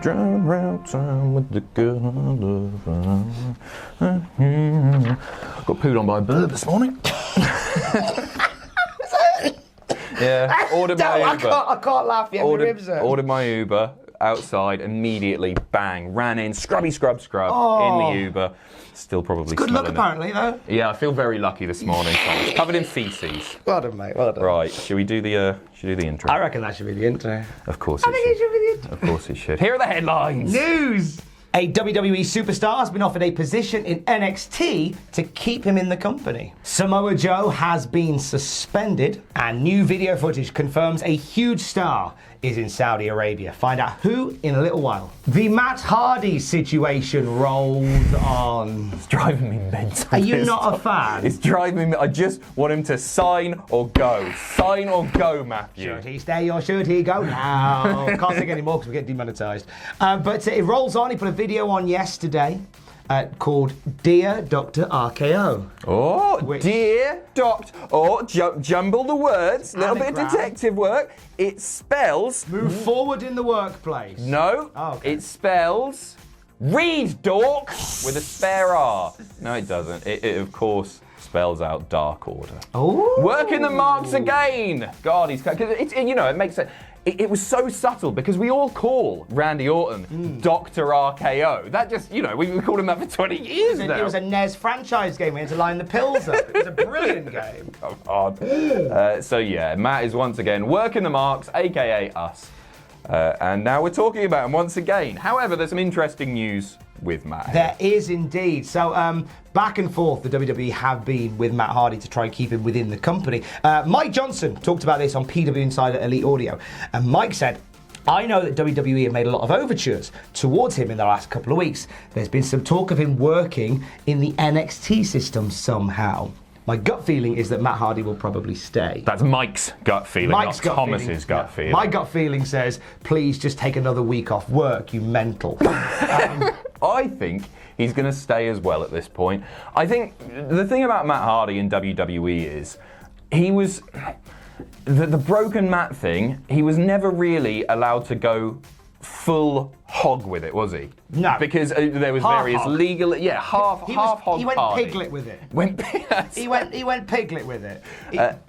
Driving around town with the girl I love. Got pooed on by a bird this morning. Yeah, ordered my Uber. I can't laugh yet. Ordered my Uber outside, immediately, bang, ran in, scrub in the Uber. Still probably good luck, apparently, though. Yeah, I feel very lucky this morning. Covered in feces. Well done, mate. Well done. Right, should we do the intro? I reckon that should be the intro. Of course it should. I think it should be the intro. Of course it should. Here are the headlines. News! A WWE Superstar has been offered a position in NXT to keep him in the company. Samoa Joe has been suspended, and new video footage confirms a huge star is in Saudi Arabia. Find out who in a little while. The Matt Hardy situation rolls on. It's driving me mental. Are you not a fan? It's driving me. I just want him to sign or go. Sign or go, Matthew. Should he stay or should he go now? Can't sing anymore because we get demonetised. But it rolls on. He put a video on yesterday called Dear Dr. RKO. Oh, Dear Doctor. Oh, jumble the words. A little bit of detective work. It spells... Move forward in the workplace. No, It spells... Read, dork, with a spare R. No, it doesn't. It of course, spells out Dark Order. Oh. Working the marks again. God, he's... Because it makes sense. It was so subtle because we all call Randy Orton Dr. RKO. That just, we've called him that for 20 years now. It was a NES franchise game. We had to line the pills up. It was a brilliant game. Oh, God. So, yeah, Matt is once again working the marks, a.k.a. us. And now we're talking about him once again. However, there's some interesting news with Matt. There is indeed. So, back and forth, the WWE have been with Matt Hardy to try and keep him within the company. Mike Johnson talked about this on PW Insider Elite Audio. And Mike said, I know that WWE have made a lot of overtures towards him in the last couple of weeks. There's been some talk of him working in the NXT system somehow. My gut feeling is that Matt Hardy will probably stay. That's Mike's gut feeling, not Thomas's gut feeling. My gut feeling says, please just take another week off work, you mental. I think he's going to stay as well at this point. I think the thing about Matt Hardy in WWE is he was... The broken Matt thing, he was never really allowed to go full hog with it, was he? No. Because there was various hog. legal... Yeah, half hog. He went Hardy. piglet with it. He went piglet with it.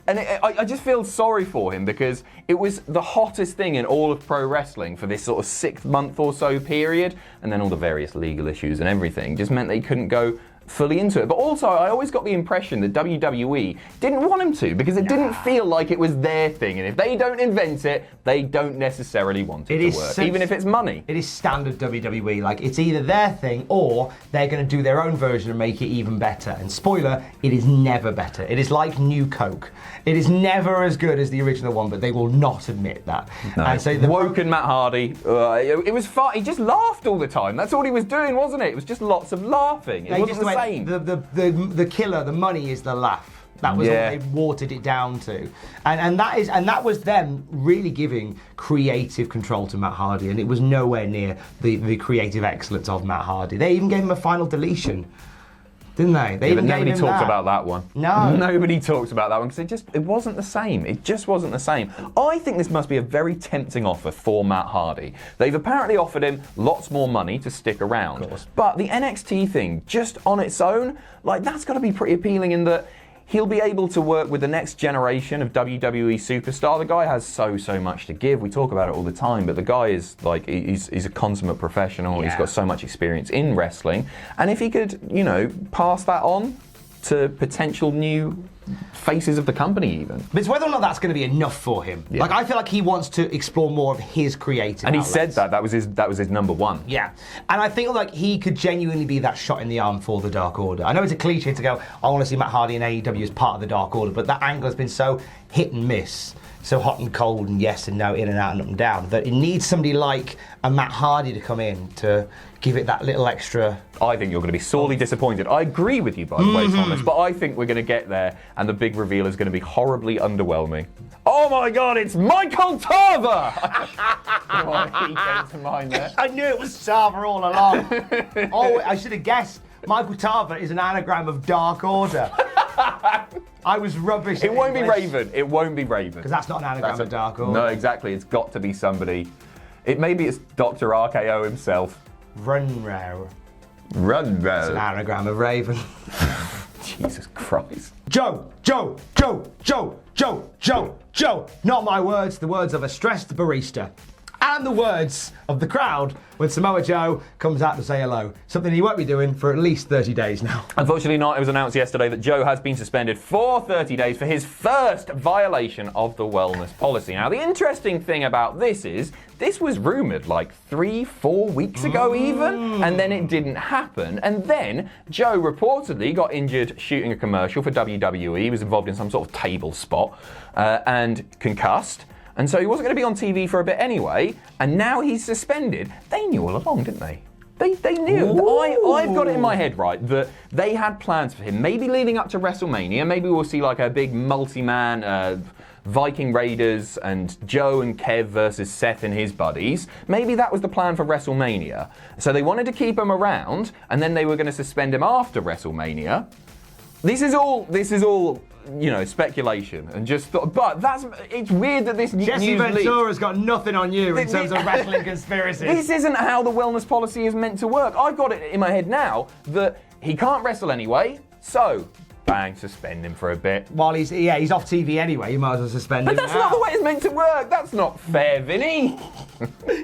I just feel sorry for him because it was the hottest thing in all of pro wrestling for this sort of 6 month or so period, and then all the various legal issues and everything just meant that he couldn't go fully into it. But also, I always got the impression that WWE didn't want him to because it didn't feel like it was their thing. And if they don't invent it, they don't necessarily want it to work, even if it's money. It is standard WWE. Like, it's either their thing or they're going to do their own version and make it even better. And spoiler, it is never better. It is like New Coke. It is never as good as the original one, but they will not admit that. No. And so Woken Matt Hardy, it was fun. He just laughed all the time. That's all he was doing, wasn't it? It was just lots of laughing. It wasn't the same. The killer, the money is the laugh. That was all they watered it down to, and that was them really giving creative control to Matt Hardy, and it was nowhere near the creative excellence of Matt Hardy. They even gave him a final deletion, didn't they? But nobody talked about that one. No, nobody talks about that one because it wasn't the same. It just wasn't the same. I think this must be a very tempting offer for Matt Hardy. They've apparently offered him lots more money to stick around, but the NXT thing, just on its own, like that's got to be pretty appealing in that. He'll be able to work with the next generation of WWE Superstar. The guy has so much to give. We talk about it all the time, but the guy is like, he's a consummate professional. Yeah. He's got so much experience in wrestling. And if he could, pass that on to potential new faces of the company even. But it's whether or not that's going to be enough for him. Yeah. Like, I feel like he wants to explore more of his creative And outlets. He said that was his number one. Yeah. And I think like he could genuinely be that shot in the arm for the Dark Order. I know it's a cliche to go, I want to see Matt Hardy in AEW as part of the Dark Order, but that angle has been so hit and miss, so hot and cold and yes and no, in and out and up and down, that it needs somebody like a Matt Hardy to come in to give it that little extra. I think you're going to be sorely disappointed. I agree with you, by the way, Thomas, but I think we're going to get there and the big reveal is going to be horribly underwhelming. Oh my God, it's Michael Tarver! He came to mind there. I knew it was Tarver all along. Oh, I should have guessed. Michael Tarver is an anagram of Dark Order. I was rubbish. It won't be Raven. It won't be Raven. Because that's not an anagram of Dark Order. No, exactly. It's got to be somebody. Maybe it's Dr. RKO himself. Runrow. Runrow. It's an anagram of Raven. Jesus Christ. Joe. Not my words, the words of a stressed barista. And the words of the crowd when Samoa Joe comes out to say hello. Something he won't be doing for at least 30 days now. Unfortunately not. It was announced yesterday that Joe has been suspended for 30 days for his first violation of the wellness policy. Now, the interesting thing about this is, this was rumoured like 3-4 weeks ago even, and then it didn't happen. And then Joe reportedly got injured shooting a commercial for WWE. He was involved in some sort of table spot and concussed. And so he wasn't going to be on TV for a bit anyway, and now he's suspended. They knew all along, didn't they? They knew. I've got it in my head, right, that they had plans for him, maybe leading up to WrestleMania. Maybe we'll see like a big multi-man Viking Raiders and Joe and Kev versus Seth and his buddies. Maybe that was the plan for WrestleMania. So they wanted to keep him around, and then they were going to suspend him after WrestleMania. This is all, you know, speculation and just thought, but it's weird that this Jesse news Ventura's got nothing on you in terms of wrestling conspiracies. This isn't how the wellness policy is meant to work. I've got it in my head now that he can't wrestle anyway, so bang, suspend him for a bit. While he's off TV anyway, you might as well suspend him. But that's not the way it's meant to work. That's not fair, Vinny.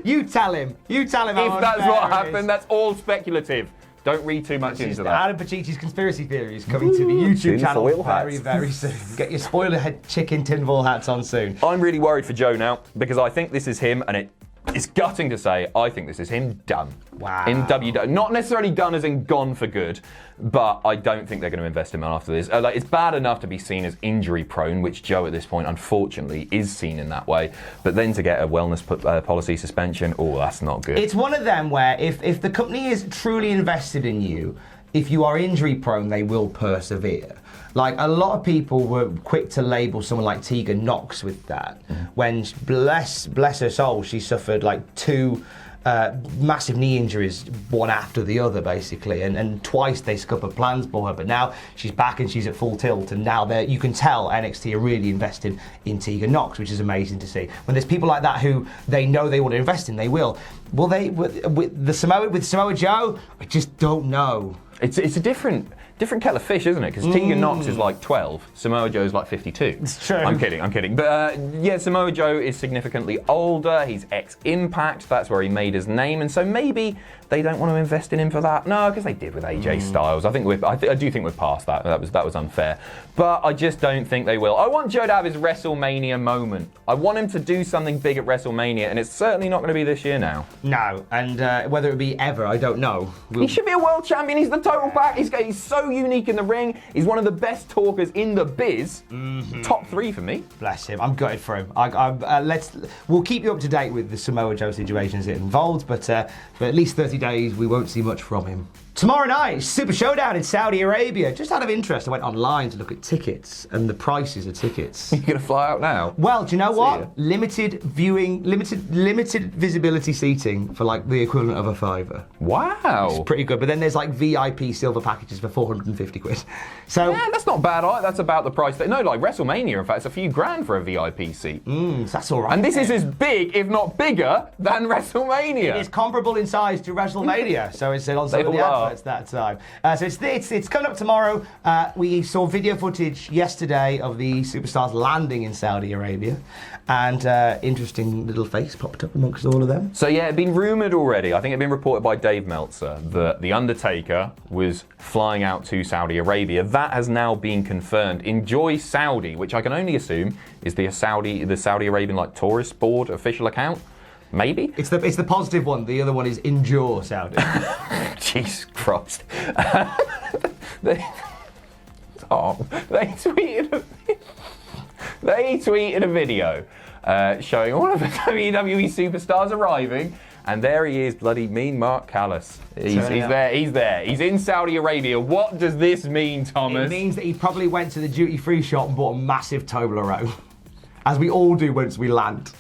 You tell him. If that's what happened, that's all speculative. Don't read too much into that. Adam Pachici's conspiracy theories coming to the YouTube channel very, very soon. Get your spoiler head chicken tinfoil hats on soon. I'm really worried for Joe now because I think this is him, and it's gutting to say, I think this is him done. Wow. In WWE. Not necessarily done as in gone for good, but I don't think they're going to invest him after this. It's bad enough to be seen as injury prone, which Joe at this point, unfortunately, is seen in that way. But then to get a wellness policy suspension, that's not good. It's one of them where if the company is truly invested in you, if you are injury prone, they will persevere. Like, a lot of people were quick to label someone like Tegan Knox with that. When, bless her soul, she suffered like 2 massive knee injuries, one after the other, basically. And twice they scuppered plans for her. But now she's back and she's at full tilt. And now you can tell NXT are really invested in Tegan Knox, which is amazing to see. When there's people like that who they know they want to invest in, they will. Will they, with Samoa Joe? I just don't know. It's a different kettle of fish, isn't it? Because Tegan Knox is like 12, Samoa Joe's like 52. It's true. I'm kidding. But yeah, Samoa Joe is significantly older. He's ex-Impact. That's where he made his name. And so maybe they don't want to invest in him for that. No, because they did with AJ Styles. I do think we're past that. That was unfair. But I just don't think they will. I want Joe to have his WrestleMania moment. I want him to do something big at WrestleMania, and it's certainly not going to be this year now. No, and whether it be ever, I don't know. He should be a world champion. He's the total pack. He's so unique in the ring. He's one of the best talkers in the biz. Top 3 for me. Bless him. I'm gutted for him. We'll keep you up to date with the Samoa Joe situations it involved, but for at least 30 days, we won't see much from him. Tomorrow night, Super Showdown in Saudi Arabia. Just out of interest, I went online to look at tickets and the prices of tickets. You're going to fly out now? Well, do you know what? Limited viewing, limited visibility seating for like the equivalent of a £5. Wow. It's pretty good. But then there's like VIP silver packages for 450 quid. So yeah, that's not bad. That's about the price. No, like WrestleMania, in fact, it's a few grand for a VIP seat. That's all right. And this is as big, if not bigger, than WrestleMania. It is comparable in size to WrestleMania. So it's on some of the adverts that time. So it's coming up tomorrow. We saw video footage yesterday of the Superstars landing in Saudi Arabia, and interesting little face popped up amongst all of them. So yeah, it'd been rumoured already. I think it'd been reported by Dave Meltzer that The Undertaker was flying out to Saudi Arabia. That has now been confirmed. Enjoy Saudi, which I can only assume is the Saudi Arabian like tourist board official account. Maybe? It's the positive one. The other one is Endure Saudi. Jesus Christ. They tweeted a video showing all of the WWE superstars arriving, and there he is, bloody mean Mark Callis. He's there. He's in Saudi Arabia. What does this mean, Thomas? It means that he probably went to the duty-free shop and bought a massive Toblerone, as we all do once we land.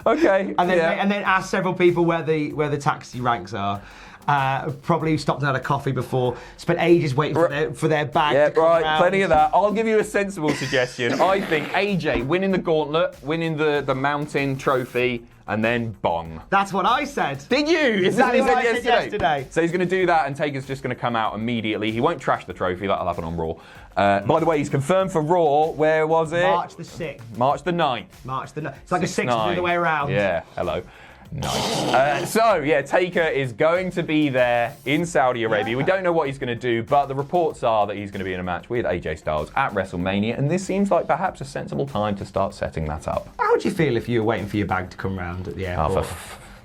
Okay. And then asked several people where the taxi ranks are. Probably stopped and had a coffee before. Spent ages waiting for their bag to come around. Plenty of that. I'll give you a sensible suggestion. I think AJ winning the gauntlet, winning the mountain trophy, and then bong. That's what I said. Did you? Exactly what I said yesterday. So he's going to do that, and Taker's just going to come out immediately. He won't trash the trophy. That'll happen on Raw. By the way, he's confirmed for Raw. Where was it? March the 6th. March the 9th. March the 9th. It's like a 6th the other way around. Yeah, hello. Nice. Taker is going to be there in Saudi Arabia. We don't know what he's going to do, but the reports are that he's going to be in a match with AJ Styles at WrestleMania, and this seems like perhaps a sensible time to start setting that up. How would you feel if you were waiting for your bag to come round at the airport?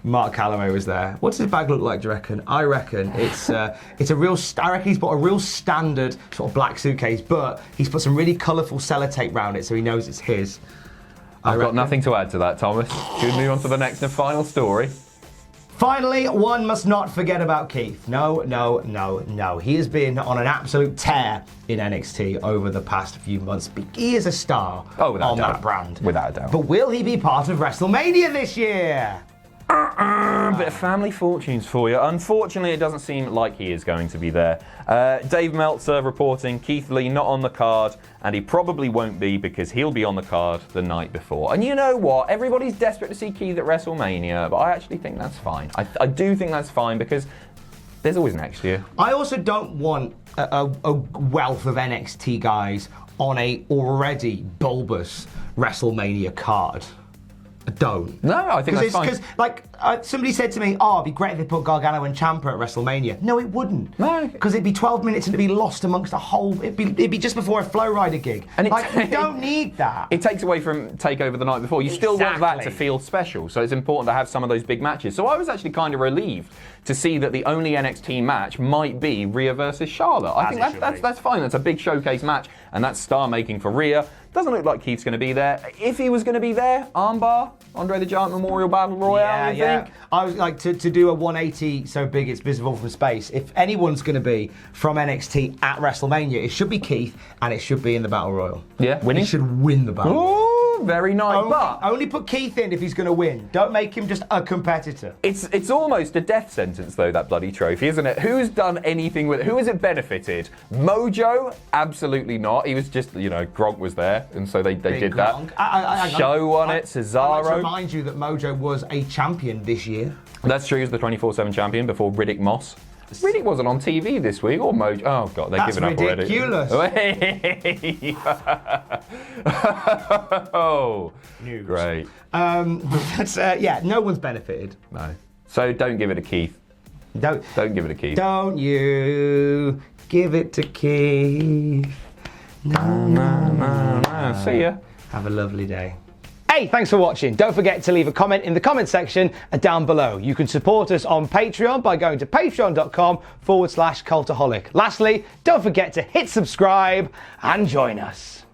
Mark Calloway was there. What does his bag look like, do you reckon? I reckon it's a real... I reckon he's bought a real standard sort of black suitcase, but he's put some really colourful sellotape round it so he knows it's his. I've got nothing to add to that, Thomas. Should we move on to the next and final story? Finally, one must not forget about Keith. No. He has been on an absolute tear in NXT over the past few months. He is a star on that brand. Without a doubt. But will he be part of WrestleMania this year? Bit of family fortunes for you. Unfortunately, it doesn't seem like he is going to be there. Dave Meltzer reporting Keith Lee not on the card, and he probably won't be because he'll be on the card the night before. And you know what? Everybody's desperate to see Keith at WrestleMania, but I actually think that's fine. I do think that's fine because there's always next year. I also don't want a wealth of NXT guys on a already bulbous WrestleMania card. I don't. No, I think that's fine. Because, somebody said to me, it'd be great if they put Gargano and Ciampa at WrestleMania. No, it wouldn't. No. Because it'd be 12 minutes and it'd be lost amongst a whole... It'd be just before a Flow Rider gig. And we don't need that. It takes away from TakeOver the night before. You still want that to feel special, so it's important to have some of those big matches. So I was actually kind of relieved to see that the only NXT match might be Rhea versus Charlotte. I think that's fine. That's a big showcase match, and that's star-making for Rhea. Doesn't look like Keith's going to be there. If he was going to be there, armbar, Andre the Giant Memorial Battle Royale, think? I was like, to do a 180 so big it's visible from space, if anyone's going to be from NXT at WrestleMania, it should be Keith, and it should be in the Battle Royal. Yeah, winning? He should win the Battle Royal. Very nice. Only put Keith in if he's going to win. Don't make him just a competitor. It's almost a death sentence, though, that bloody trophy, isn't it? Who's done anything with it? Who has it benefited? Mojo? Absolutely not. He was just, Gronk was there, and so they did Gronk. that. Show won it, Cesaro. I'd like to remind you that Mojo was a champion this year. That's true, he was the 24/7 champion before Riddick Moss. Riddick wasn't on TV this week, or Mojo. Oh, God, they're giving up already. That's ridiculous. Oh, news. Great. No one's benefited. No. So don't give it to Keith. Don't give it to Keith. Don't you give it to Keith. No. See ya. Have a lovely day. Hey, thanks for watching. Don't forget to leave a comment in the comment section down below. You can support us on Patreon by going to patreon.com/Cultaholic. Lastly, don't forget to hit subscribe and join us.